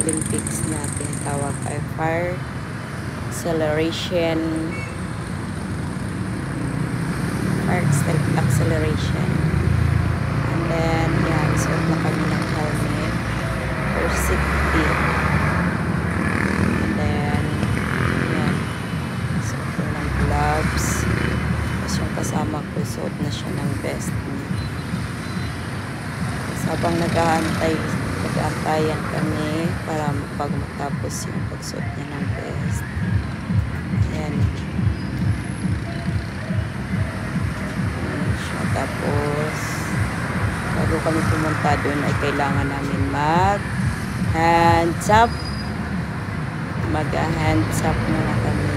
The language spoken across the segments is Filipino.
Olympics natin. Tawag ay fire acceleration. And then, yan, suot na kami ng helmet for safety. And then, yan, suot ko ng gloves. Tapos yung kasama ko, suot na siya ng vest niya. Tapos habang nag-aantayan kami para pag matapos yung pagsuot niya ng vest. Ayan. Tapos, bago kami pumunta doon ay kailangan namin mag-hands up. Mag-hands up muna kami.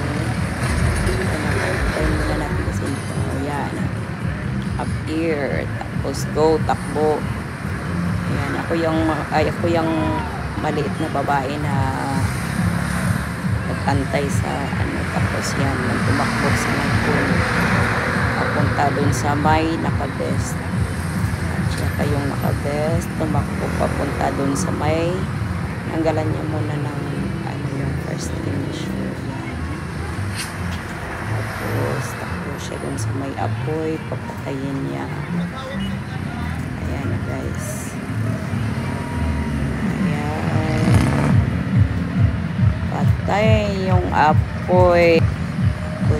Tayo muna natin kasi ito. Ayan. Up here. Tapos go, takbo. Ayan. Ako yung maliit na babae na nagantay sa tapos yan. Tumakbo sa nagpuno. Papunta dun sa may naka-vest. Siya kayong naka-vest. Tumakbo papunta dun sa may nanggalan niya muna ng yung first extinguisher. Tapos takbo siya dun sa may apoy. Papatayin niya. Ayan na guys. Ayan. Patay yung apoy.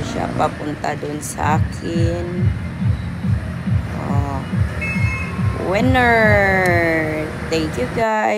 Siya papunta dun sa akin. Winner! Thank you guys!